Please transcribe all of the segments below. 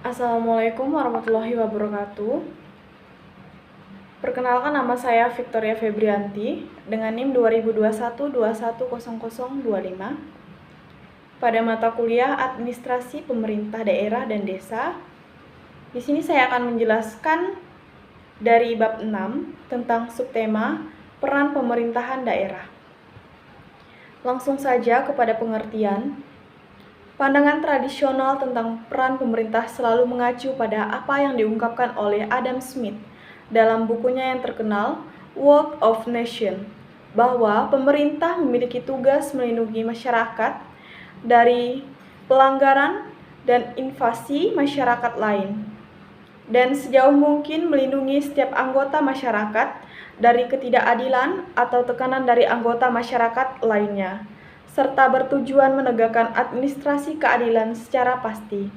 Assalamualaikum warahmatullahi wabarakatuh. Perkenalkan, nama saya Victoria Febrianti dengan NIM 2021210025 pada mata kuliah Administrasi Pemerintah Daerah dan Desa. Di sini saya akan menjelaskan dari bab 6 tentang subtema peran pemerintahan daerah. Langsung saja kepada pengertian. Pandangan tradisional tentang peran pemerintah selalu mengacu pada apa yang diungkapkan oleh Adam Smith dalam bukunya yang terkenal, Wealth of Nation, bahwa pemerintah memiliki tugas melindungi masyarakat dari pelanggaran dan invasi masyarakat lain, dan sejauh mungkin melindungi setiap anggota masyarakat dari ketidakadilan atau tekanan dari anggota masyarakat lainnya, serta bertujuan menegakkan administrasi keadilan secara pasti.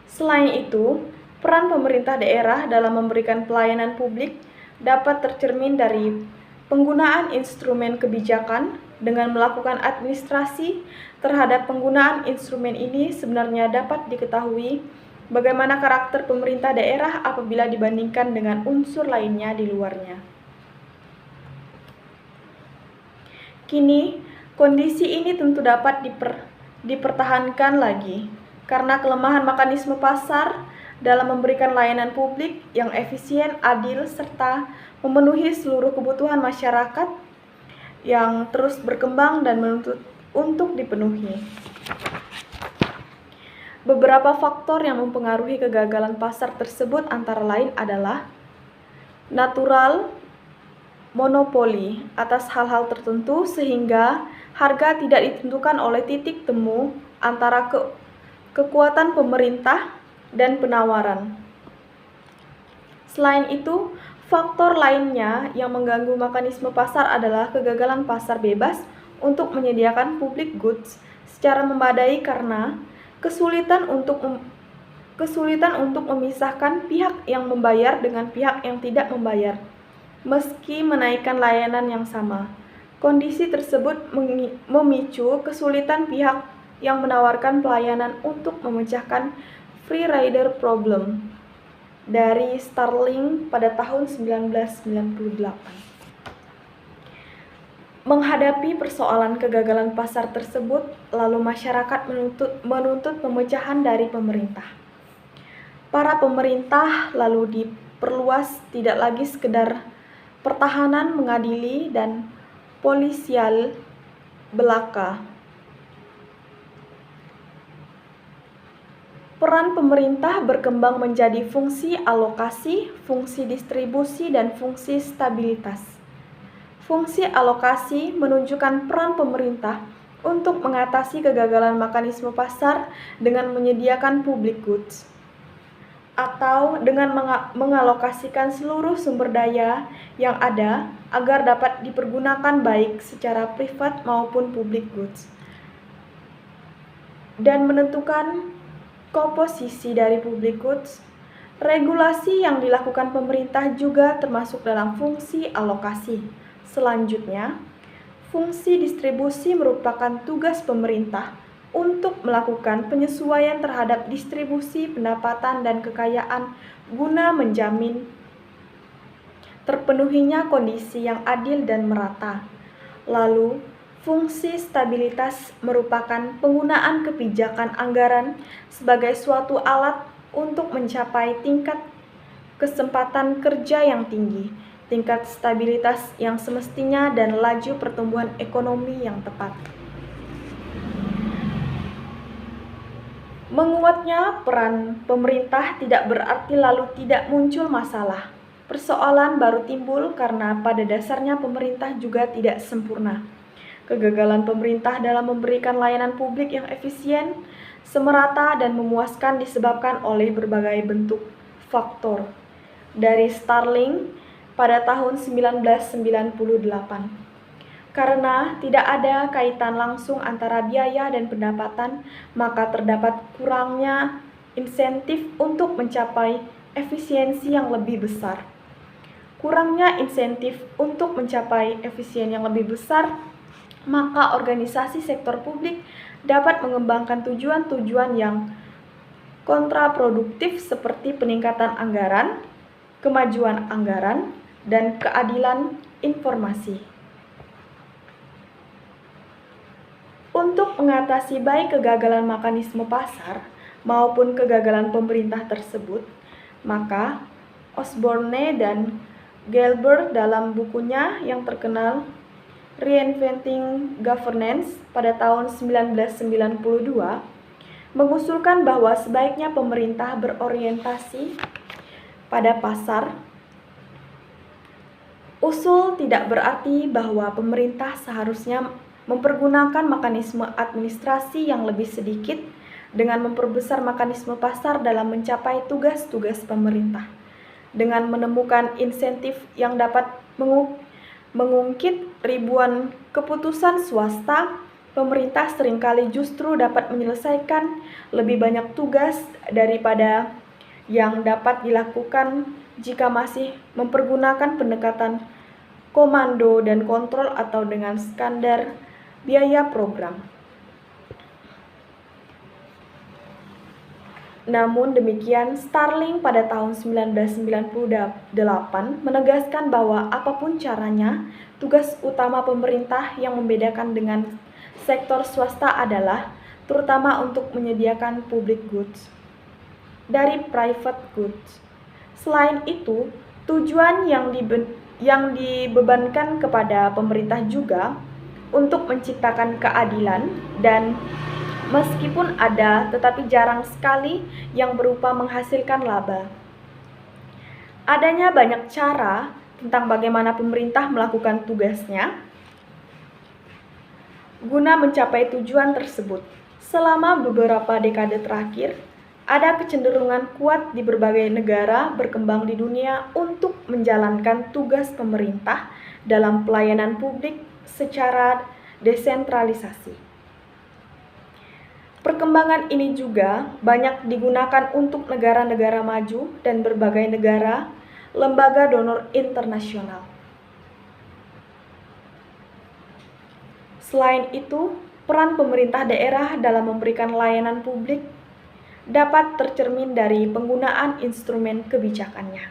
Selain itu, peran pemerintah daerah dalam memberikan pelayanan publik dapat tercermin dari penggunaan instrumen kebijakan. Dengan melakukan administrasi terhadap penggunaan instrumen ini, sebenarnya dapat diketahui bagaimana karakter pemerintah daerah apabila dibandingkan dengan unsur lainnya di luarnya. Kini, kondisi ini tentu dapat dipertahankan lagi karena kelemahan mekanisme pasar dalam memberikan layanan publik yang efisien, adil, serta memenuhi seluruh kebutuhan masyarakat yang terus berkembang dan menuntut untuk dipenuhi. Beberapa faktor yang mempengaruhi kegagalan pasar tersebut antara lain adalah natural monopoli atas hal-hal tertentu sehingga harga tidak ditentukan oleh titik temu antara kekuatan pemerintah dan penawaran. Selain itu, faktor lainnya yang mengganggu mekanisme pasar adalah kegagalan pasar bebas untuk menyediakan public goods secara memadai karena kesulitan untuk memisahkan pihak yang membayar dengan pihak yang tidak membayar. Meski menaikkan layanan yang sama, kondisi tersebut memicu kesulitan pihak yang menawarkan pelayanan untuk memecahkan free rider problem dari Starlink pada tahun 1998. Menghadapi persoalan kegagalan pasar tersebut, lalu masyarakat menuntut pemecahan dari pemerintah. Para pemerintah lalu diperluas tidak lagi sekedar pertahanan, mengadili, dan polisial belaka. Peran pemerintah berkembang menjadi fungsi alokasi, fungsi distribusi, dan fungsi stabilitas. Fungsi alokasi menunjukkan peran pemerintah untuk mengatasi kegagalan mekanisme pasar dengan menyediakan public goods, atau dengan mengalokasikan seluruh sumber daya yang ada agar dapat dipergunakan baik secara privat maupun public goods, dan menentukan komposisi dari public goods. Regulasi yang dilakukan pemerintah juga termasuk dalam fungsi alokasi. Selanjutnya, fungsi distribusi merupakan tugas pemerintah untuk melakukan penyesuaian terhadap distribusi pendapatan dan kekayaan guna menjamin terpenuhinya kondisi yang adil dan merata. Lalu, fungsi stabilitas merupakan penggunaan kebijakan anggaran sebagai suatu alat untuk mencapai tingkat kesempatan kerja yang tinggi, tingkat stabilitas yang semestinya, dan laju pertumbuhan ekonomi yang tepat. Menguatnya peran pemerintah tidak berarti lalu tidak muncul masalah. Persoalan baru timbul karena pada dasarnya pemerintah juga tidak sempurna. Kegagalan pemerintah dalam memberikan layanan publik yang efisien, semerata, dan memuaskan disebabkan oleh berbagai bentuk faktor. Dari Starlink pada tahun 1998. Karena tidak ada kaitan langsung antara biaya dan pendapatan, maka terdapat kurangnya insentif untuk mencapai efisiensi yang lebih besar. Kurangnya insentif untuk mencapai efisien yang lebih besar, maka organisasi sektor publik dapat mengembangkan tujuan-tujuan yang kontraproduktif seperti peningkatan anggaran, kemajuan anggaran, dan keadilan informasi. Untuk mengatasi baik kegagalan mekanisme pasar maupun kegagalan pemerintah tersebut, maka Osborne dan Gelber dalam bukunya yang terkenal Reinventing Governance pada tahun 1992 mengusulkan bahwa sebaiknya pemerintah berorientasi pada pasar. Usul tidak berarti bahwa pemerintah seharusnya mempergunakan mekanisme administrasi yang lebih sedikit dengan memperbesar mekanisme pasar dalam mencapai tugas-tugas pemerintah. Dengan menemukan insentif yang dapat mengungkit ribuan keputusan swasta, pemerintah seringkali justru dapat menyelesaikan lebih banyak tugas daripada yang dapat dilakukan jika masih mempergunakan pendekatan komando dan kontrol atau dengan standar biaya program. Namun demikian, Starling pada tahun 1998 menegaskan bahwa apapun caranya, tugas utama pemerintah yang membedakan dengan sektor swasta adalah terutama untuk menyediakan public goods dari private goods. Selain itu, tujuan yang dibebankan kepada pemerintah juga untuk menciptakan keadilan dan meskipun ada, tetapi jarang sekali yang berupa menghasilkan laba. Adanya banyak cara tentang bagaimana pemerintah melakukan tugasnya guna mencapai tujuan tersebut. Selama beberapa dekade terakhir, ada kecenderungan kuat di berbagai negara berkembang di dunia untuk menjalankan tugas pemerintah dalam pelayanan publik secara desentralisasi. Perkembangan ini juga banyak digunakan untuk negara-negara maju dan berbagai negara, lembaga donor internasional. Selain itu, peran pemerintah daerah dalam memberikan layanan publik dapat tercermin dari penggunaan instrumen kebijakannya.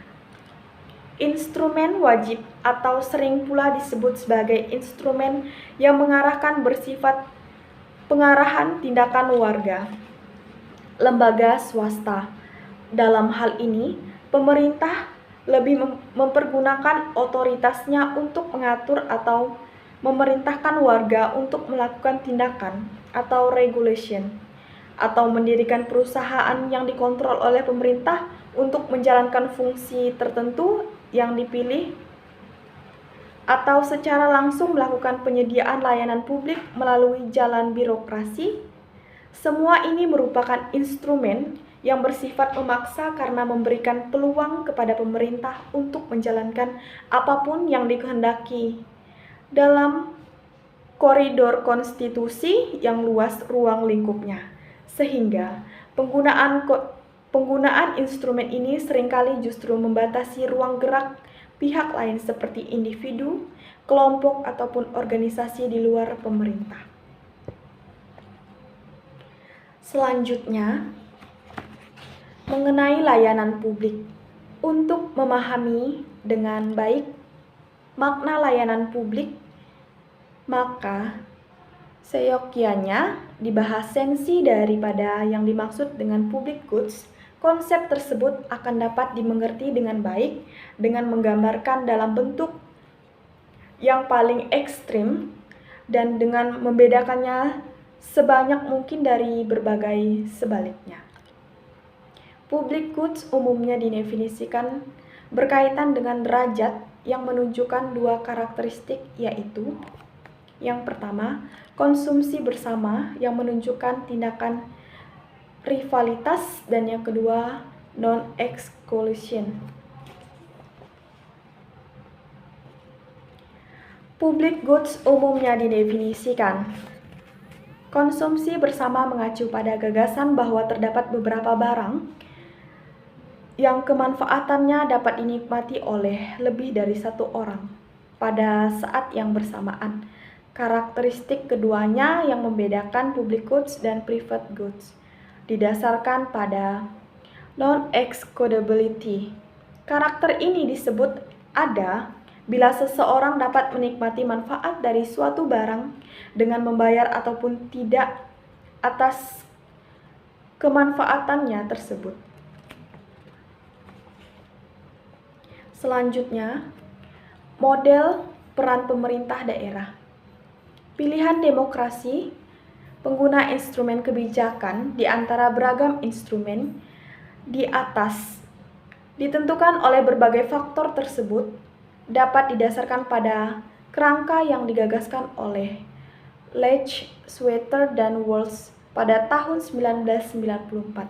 Instrumen wajib atau sering pula disebut sebagai instrumen yang mengarahkan bersifat pengarahan tindakan warga, lembaga swasta. Dalam hal ini, pemerintah lebih mempergunakan otoritasnya untuk mengatur atau memerintahkan warga untuk melakukan tindakan atau regulation, atau mendirikan perusahaan yang dikontrol oleh pemerintah untuk menjalankan fungsi tertentu yang dipilih, atau secara langsung melakukan penyediaan layanan publik melalui jalan birokrasi. Semua ini merupakan instrumen yang bersifat memaksa karena memberikan peluang kepada pemerintah untuk menjalankan apapun yang dikehendaki dalam koridor konstitusi yang luas ruang lingkupnya. Sehingga penggunaan instrumen ini seringkali justru membatasi ruang gerak pihak lain seperti individu, kelompok, ataupun organisasi di luar pemerintah. Selanjutnya, mengenai layanan publik. Untuk memahami dengan baik makna layanan publik, maka seyogyanya dibahas sensi daripada yang dimaksud dengan public goods. Konsep tersebut akan dapat dimengerti dengan baik dengan menggambarkan dalam bentuk yang paling ekstrim dan dengan membedakannya sebanyak mungkin dari berbagai sebaliknya. Public goods umumnya didefinisikan berkaitan dengan derajat yang menunjukkan dua karakteristik, yaitu yang pertama, konsumsi bersama yang menunjukkan tindakan rivalitas, dan yang kedua, non-exclusion. Public goods umumnya didefinisikan. Konsumsi bersama mengacu pada gagasan bahwa terdapat beberapa barang yang kemanfaatannya dapat dinikmati oleh lebih dari satu orang pada saat yang bersamaan. Karakteristik keduanya yang membedakan public goods dan private goods didasarkan pada non-excludability. Karakter ini disebut ada bila seseorang dapat menikmati manfaat dari suatu barang dengan membayar ataupun tidak atas kemanfaatannya tersebut. Selanjutnya, model peran pemerintah daerah. Pilihan demokrasi, pengguna instrumen kebijakan di antara beragam instrumen di atas ditentukan oleh berbagai faktor tersebut dapat didasarkan pada kerangka yang digagaskan oleh Leach, Sweater, dan Walsh pada tahun 1994.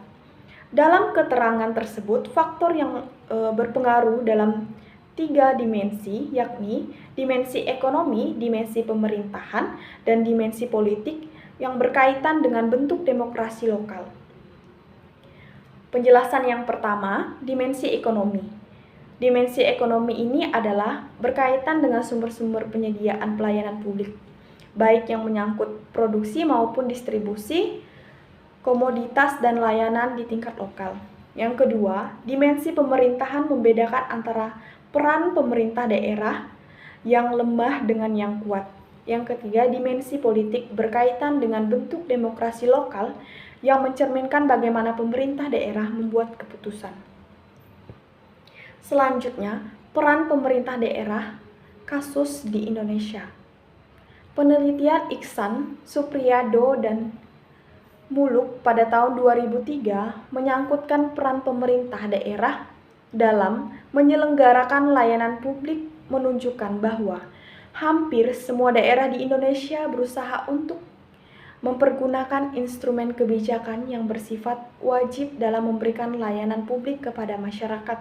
Dalam keterangan tersebut, faktor yang berpengaruh dalam 3 dimensi, yakni dimensi ekonomi, dimensi pemerintahan, dan dimensi politik yang berkaitan dengan bentuk demokrasi lokal. Penjelasan yang pertama, dimensi ekonomi. Dimensi ekonomi ini adalah berkaitan dengan sumber-sumber penyediaan pelayanan publik, baik yang menyangkut produksi maupun distribusi, komoditas dan layanan di tingkat lokal. Yang kedua, dimensi pemerintahan membedakan antara peran pemerintah daerah yang lemah dengan yang kuat. Yang ketiga, dimensi politik berkaitan dengan bentuk demokrasi lokal yang mencerminkan bagaimana pemerintah daerah membuat keputusan. Selanjutnya, peran pemerintah daerah kasus di Indonesia. Penelitian Iksan, Supriyado, dan Muluk pada tahun 2003 menyangkutkan peran pemerintah daerah dalam menyelenggarakan layanan publik menunjukkan bahwa hampir semua daerah di Indonesia berusaha untuk mempergunakan instrumen kebijakan yang bersifat wajib dalam memberikan layanan publik kepada masyarakat.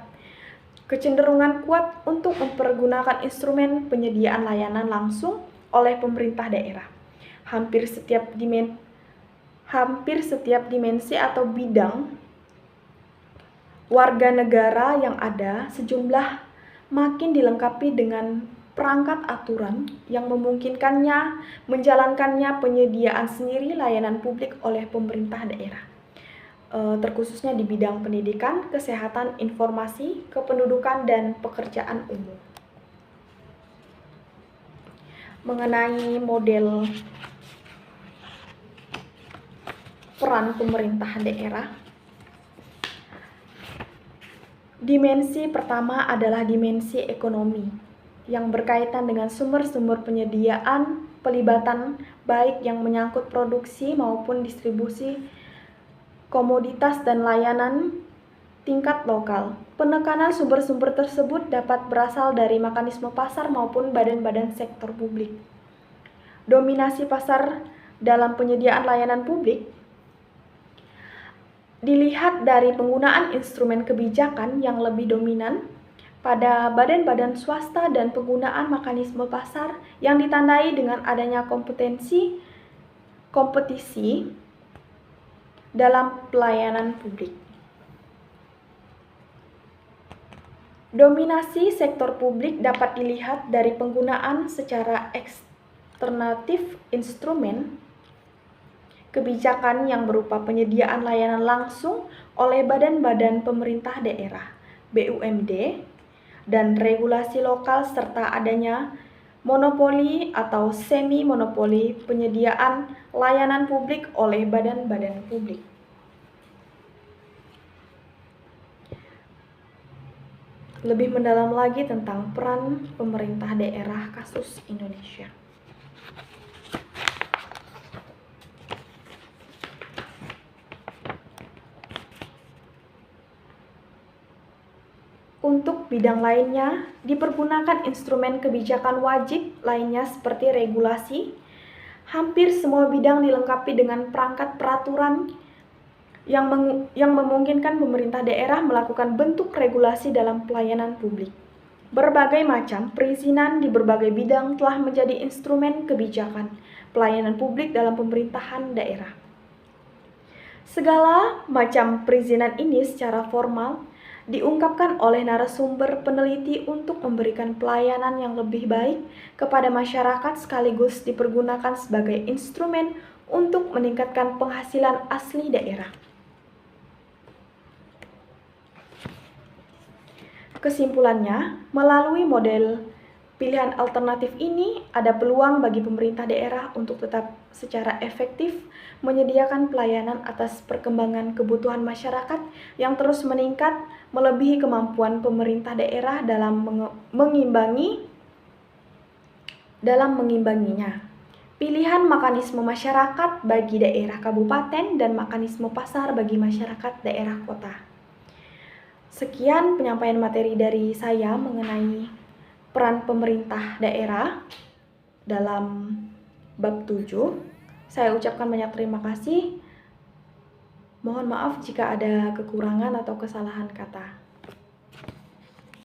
Kecenderungan kuat untuk mempergunakan instrumen penyediaan layanan langsung oleh pemerintah daerah. Hampir setiap dimensi atau bidang warga negara yang ada sejumlah makin dilengkapi dengan perangkat aturan yang memungkinkannya menjalankannya penyediaan sendiri layanan publik oleh pemerintah daerah, terkhususnya di bidang pendidikan, kesehatan, informasi, kependudukan, dan pekerjaan umum. Mengenai model peran pemerintah daerah, dimensi pertama adalah dimensi ekonomi yang berkaitan dengan sumber-sumber penyediaan, pelibatan baik yang menyangkut produksi maupun distribusi komoditas dan layanan tingkat lokal. Penekanan sumber-sumber tersebut dapat berasal dari mekanisme pasar maupun badan-badan sektor publik. Dominasi pasar dalam penyediaan layanan publik dilihat dari penggunaan instrumen kebijakan yang lebih dominan pada badan-badan swasta dan penggunaan mekanisme pasar yang ditandai dengan adanya kompetisi dalam pelayanan publik. Dominasi sektor publik dapat dilihat dari penggunaan secara eksternatif instrumen kebijakan yang berupa penyediaan layanan langsung oleh badan-badan pemerintah daerah, BUMD, dan regulasi lokal serta adanya monopoli atau semi-monopoli penyediaan layanan publik oleh badan-badan publik. Lebih mendalam lagi tentang peran pemerintah daerah kasus Indonesia. Untuk bidang lainnya, dipergunakan instrumen kebijakan wajib lainnya seperti regulasi. Hampir semua bidang dilengkapi dengan perangkat peraturan yang memungkinkan pemerintah daerah melakukan bentuk regulasi dalam pelayanan publik. Berbagai macam perizinan di berbagai bidang telah menjadi instrumen kebijakan pelayanan publik dalam pemerintahan daerah. Segala macam perizinan ini secara formal diungkapkan oleh narasumber peneliti untuk memberikan pelayanan yang lebih baik kepada masyarakat sekaligus dipergunakan sebagai instrumen untuk meningkatkan penghasilan asli daerah. Kesimpulannya, melalui model pilihan alternatif ini, ada peluang bagi pemerintah daerah untuk tetap secara efektif menyediakan pelayanan atas perkembangan kebutuhan masyarakat yang terus meningkat melebihi kemampuan pemerintah daerah dalam mengimbanginya. Pilihan mekanisme masyarakat bagi daerah kabupaten dan mekanisme pasar bagi masyarakat daerah kota. Sekian penyampaian materi dari saya mengenai peran pemerintah daerah dalam bab 7. Saya ucapkan banyak terima kasih. Mohon maaf jika ada kekurangan atau kesalahan kata.